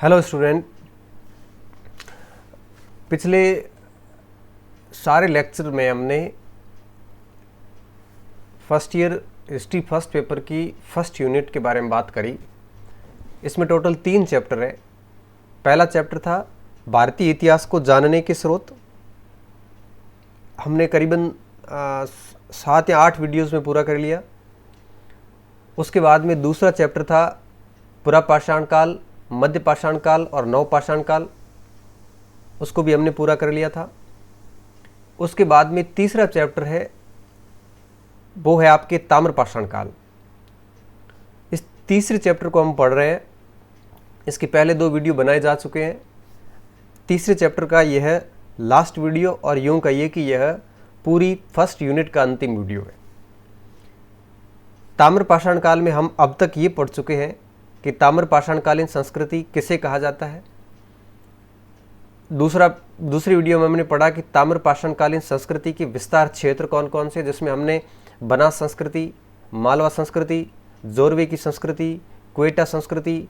Hello student, पिछले सारे lecture में हमने first year history first paper की फर्स्ट यूनिट के बारे में बात करी। इसमें टोटल 3 चैप्टर है। पहला चैप्टर था भारतीय इतिहास को जानने के स्रोत। हमने करीबन 7 या 8 वीडियोस में पूरा कर लिया। उसके बाद में दूसरा चैप्टर था पुरापाषाण काल, मध्य पाषाण काल और नवपाषाण काल। उसको भी हमने पूरा कर लिया था। उसके बाद में तीसरा चैप्टर है, वो है आपके ताम्रपाषाण काल। इस तीसरे चैप्टर को हम पढ़ रहे हैं। इसके पहले 2 वीडियो बनाए जा चुके हैं। तीसरे चैप्टर का यह लास्ट वीडियो और यूं कहिए कि यह पूरी फर्स्ट यूनिट का अंतिम वीडियो है। ताम्रपाषाण काल में हम अब तक ये पढ़ चुके हैं कि ताम्रपाषाणकालीन संस्कृति किसे कहा जाता है। दूसरी वीडियो में हमने पढ़ा कि ताम्रपाषाणकालीन संस्कृति के विस्तार क्षेत्र कौन कौन से, जिसमें हमने बनास संस्कृति, मालवा संस्कृति, जोरवे की संस्कृति, क्वेटा संस्कृति,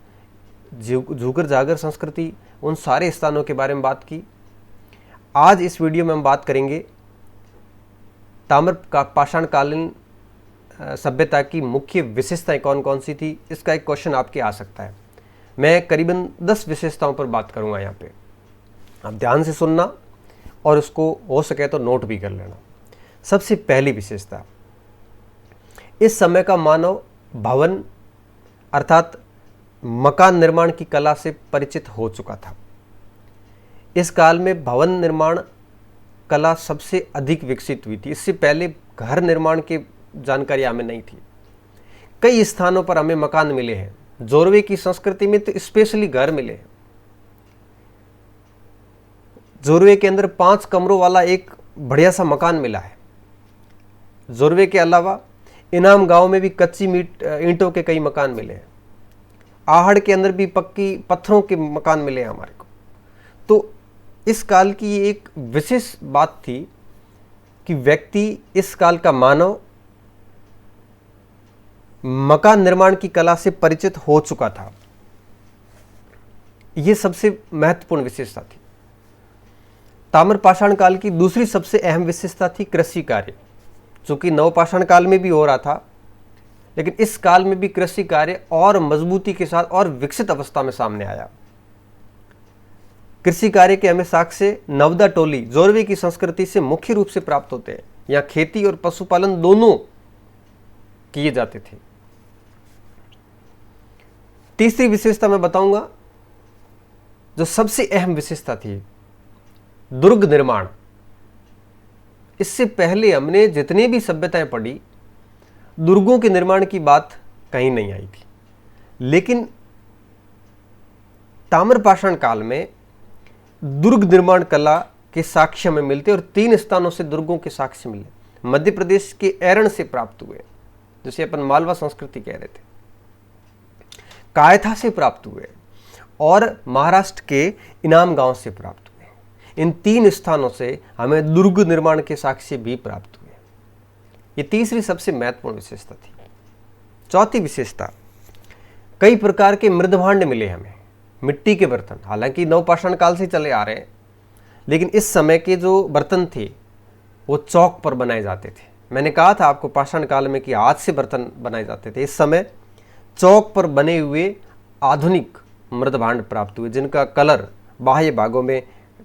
झूगर जागर संस्कृति, उन सारे स्थानों के बारे में बात की। आज इस वीडियो में हम बात करेंगे ताम्रपाषाणकालीन सभ्यता की मुख्य विशेषताएं कौन कौन सी थी। इसका एक क्वेश्चन आपके आ सकता है। मैं करीबन 10 विशेषताओं पर बात करूंगा यहाँ पे। आप ध्यान से सुनना और उसको हो सके तो नोट भी कर लेना। सबसे पहली विशेषता, इस समय का मानव भवन अर्थात मकान निर्माण की कला से परिचित हो चुका था। इस काल में भवन निर्माण कला सबसे अधिक विकसित हुई थी। इससे पहले घर निर्माण की जानकारी हमें नहीं थी। कई स्थानों पर हमें मकान मिले हैं। जोरवे की संस्कृति में तो स्पेशली घर मिले हैं। जोरवे के अंदर 5 कमरों वाला एक बढ़िया सा मकान मिला है। जोरवे के अलावा इनाम गांव में भी कच्ची ईंटों के कई मकान मिले हैं। आहड़ के अंदर भी पक्की पत्थरों के मकान मिले हैं हमारे को। तो इस काल की ये एक विशेष बात थी कि व्यक्ति, इस काल का मानव मकान निर्माण की कला से परिचित हो चुका था। यह सबसे महत्वपूर्ण विशेषता थी। ताम्रपाषाण काल की दूसरी सबसे अहम विशेषता थी कृषि कार्य, जो कि नवपाषाण काल में भी हो रहा था, लेकिन इस काल में भी कृषि कार्य और मजबूती के साथ और विकसित अवस्था में सामने आया। कृषि कार्य के हमें साक्ष्य नवदा टोली जोरवे की संस्कृति से मुख्य रूप से प्राप्त होते हैं। यहां खेती और पशुपालन दोनों किए जाते थे। तीसरी विशेषता मैं बताऊंगा, जो सबसे अहम विशेषता थी, दुर्ग निर्माण। इससे पहले हमने जितनी भी सभ्यताएं पढ़ी, दुर्गों के निर्माण की बात कहीं नहीं आई थी। लेकिन ताम्रपाषाण काल में दुर्ग निर्माण कला के साक्ष्य हमें मिलते और 3 स्थानों से दुर्गों के साक्ष्य मिले। मध्य प्रदेश के एरण से प्राप्त हुए, जिसे अपन मालवा संस्कृति कह रहे थे, कायथा से प्राप्त हुए और महाराष्ट्र के इनाम गांव से प्राप्त हुए। इन 3 स्थानों से हमें दुर्ग निर्माण के साक्ष्य भी प्राप्त हुए। ये तीसरी सबसे महत्वपूर्ण विशेषता थी। चौथी विशेषता, कई प्रकार के मृदभांड मिले हमें, मिट्टी के बर्तन। हालांकि नवपाषाण काल से चले आ रहे हैं, लेकिन इस समय के जो बर्तन थे वो चौक पर बनाए जाते थे। मैंने कहा था आपको पाषाण काल में कि हाथ से बर्तन बनाए जाते थे। इस समय चौक पर बने हुए आधुनिक मृदभांड प्राप्त हुए, जिनका कलर बाह्य भागों में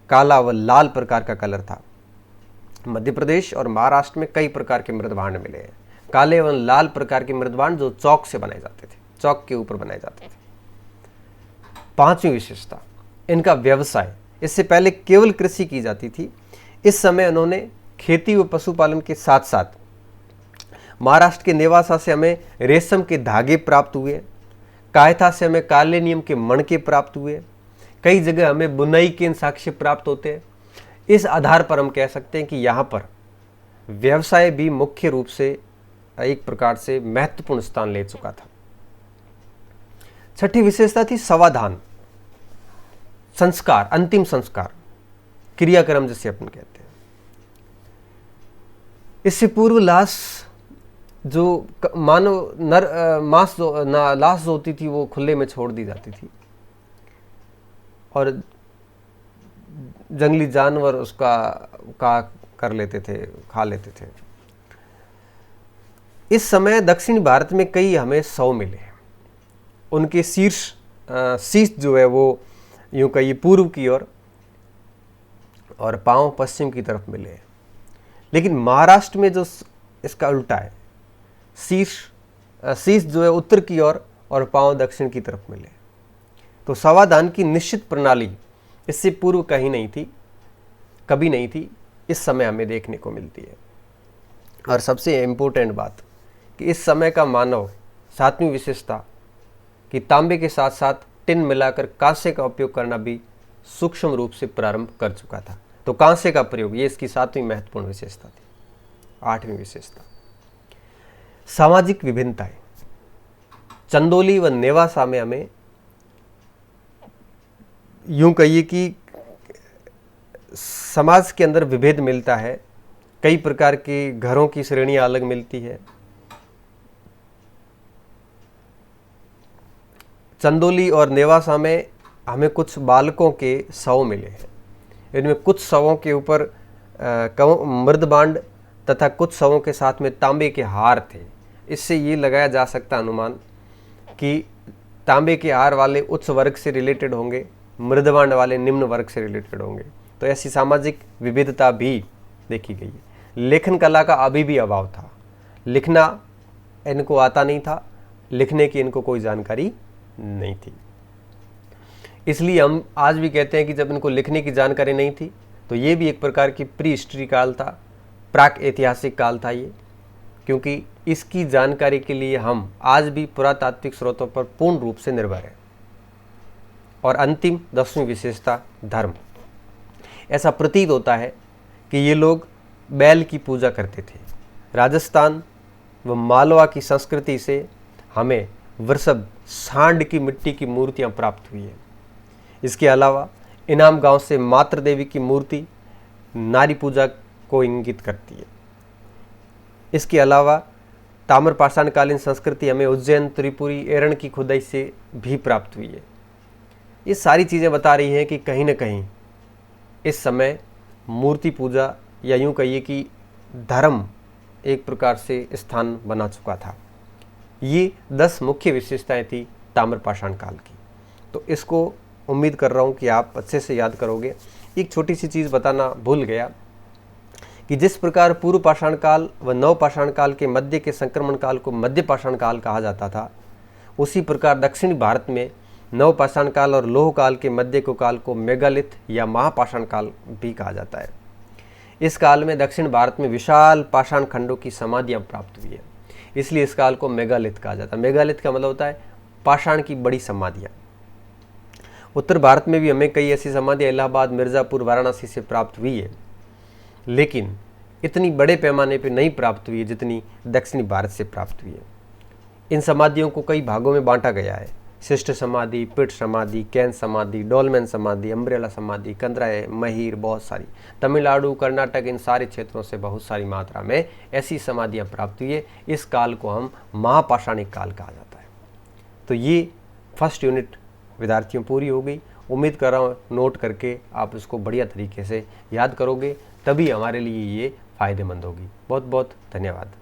काला व लाल प्रकार का कलर था। मध्य प्रदेश और महाराष्ट्र में कई प्रकार के मृदभांड मिले हैं, काले एवं लाल प्रकार के मृदभांड, जो चौक से बनाए जाते थे, चौक के ऊपर बनाए जाते थे। पांचवी विशेषता, इनका व्यवसाय। इससे पहले केवल कृषि की जाती थी। इस समय उन्होंने खेती व पशुपालन के साथ साथ महाराष्ट्र के नेवासा से हमें रेशम के धागे प्राप्त हुए, कायथा से हमें काले नियम के मणके प्राप्त हुए, कई जगह हमें बुनाई के साक्ष्य प्राप्त होते हैं। इस आधार पर हम कह सकते हैं कि यहाँ पर व्यवसाय भी मुख्य रूप से एक प्रकार से महत्वपूर्ण स्थान ले चुका था। छठी विशेषता थी समाधान, संस्कार, अंतिम संस्कार, क्रियाक्रम जिसे अपन कहते हैं। इससे पूर्व लाश जो मानव लाश जो होती थी वो खुले में छोड़ दी जाती थी। और जंगली जानवर उसका का कर लेते थे, खा लेते थे। इस समय दक्षिण भारत में कई हमें शव मिले। उनके शीश जो है वो यूं कहिए पूर्व की ओर और पांव पश्चिम की तरफ मिले। लेकिन महाराष्ट्र में जो इसका उल्टा है, शीश जो है उत्तर की ओर और पांव दक्षिण की तरफ मिले। तो शवाधान की निश्चित प्रणाली इससे पूर्व कहीं नहीं थी, कभी नहीं थी, इस समय हमें देखने को मिलती है। और सबसे इम्पोर्टेंट बात कि इस समय का मानव 7वीं विशेषता कि तांबे के साथ साथ टिन मिलाकर कांसे का उपयोग करना भी सूक्ष्म रूप से प्रारंभ कर चुका था। तो कांसे का प्रयोग ये इसकी 7वीं महत्वपूर्ण विशेषता थी। 8वीं विशेषता सामाजिक विभिन्नताएं। चंदौली व नेवासा में हमें यूं कहिए कि समाज के अंदर विभेद मिलता है। कई प्रकार के घरों की श्रेणियां अलग मिलती है। चंदौली और नेवासा में हमें कुछ बालकों के शव मिले हैं। इनमें कुछ शवों के ऊपर मृदबांड तथा कुछ शवों के साथ में तांबे के हार थे। इससे ये लगाया जा सकता अनुमान कि तांबे के हार वाले उच्च वर्ग से रिलेटेड होंगे, मृदबांड वाले निम्न वर्ग से रिलेटेड होंगे। तो ऐसी सामाजिक विविधता भी देखी गई है। लेखन कला का अभी भी अभाव था। लिखना इनको आता नहीं था, लिखने की इनको कोई जानकारी नहीं थी। इसलिए हम आज भी कहते हैं कि जब इनको लिखने की जानकारी नहीं थी तो ये भी एक प्रकार की प्री हिस्ट्री काल था, प्राक ऐतिहासिक काल था ये, क्योंकि इसकी जानकारी के लिए हम आज भी पुरातात्विक स्रोतों पर पूर्ण रूप से निर्भर हैं। और अंतिम 10वीं विशेषता धर्म। ऐसा प्रतीत होता है कि ये लोग बैल की पूजा करते थे। राजस्थान व मालवा की संस्कृति से हमें वृषभ, सांड की मिट्टी की मूर्तियां प्राप्त हुई है। इसके अलावा इनाम गांव से मातृ देवी की मूर्ति नारी पूजा को इंगित करती है। इसके अलावा ताम्रपाषाणकालीन संस्कृति हमें उज्जैन, त्रिपुरी, एरण की खुदाई से भी प्राप्त हुई है। ये सारी चीज़ें बता रही हैं कि कहीं न कहीं इस समय मूर्ति पूजा या यूं कहिए कि धर्म एक प्रकार से स्थान बना चुका था। ये 10 मुख्य विशेषताएं थी ताम्रपाषाण काल की। तो इसको उम्मीद कर रहा हूँ कि आप अच्छे से याद करोगे। एक छोटी सी चीज़ बताना भूल गया कि जिस प्रकार पूर्व पाषाण काल व नव पाषाण काल के मध्य के संक्रमण काल को मध्य पाषाण काल कहा जाता था, उसी प्रकार दक्षिणी भारत में नव पाषाण काल और लोह काल के मध्य को काल को मेगालिथ या महापाषाण काल भी कहा जाता है। इस काल में दक्षिण भारत में विशाल पाषाण खंडों की समाधियाँ प्राप्त हुई है, इसलिए इस काल को मेगालिथ कहा जाता है। मेगालिथ का मतलब होता है पाषाण की बड़ी समाधियाँ। उत्तर भारत में भी हमें कई ऐसी समाधियाँ इलाहाबाद, मिर्ज़ापुर, वाराणसी से प्राप्त हुई है, लेकिन इतनी बड़े पैमाने पर नहीं प्राप्त हुई है जितनी दक्षिणी भारत से प्राप्त हुई है। इन समाधियों को कई भागों में बांटा गया है। शिष्ट समाधि, पिट समाधि, कैन समाधि, डोलमेन समाधि, अम्ब्रेला समाधि, कंदराय, महीर, बहुत सारी तमिलनाडु, कर्नाटक, इन सारे क्षेत्रों से बहुत सारी मात्रा में ऐसी समाधियाँ प्राप्त हुई है। इस काल को हम महापाषाणिक काल कहा जाता है। तो ये फर्स्ट यूनिट विद्यार्थियों पूरी हो गई। उम्मीद कर रहा हूँ नोट करके आप इसको बढ़िया तरीके से याद करोगे, तभी हमारे लिए ये फ़ायदेमंद होगी। बहुत बहुत धन्यवाद।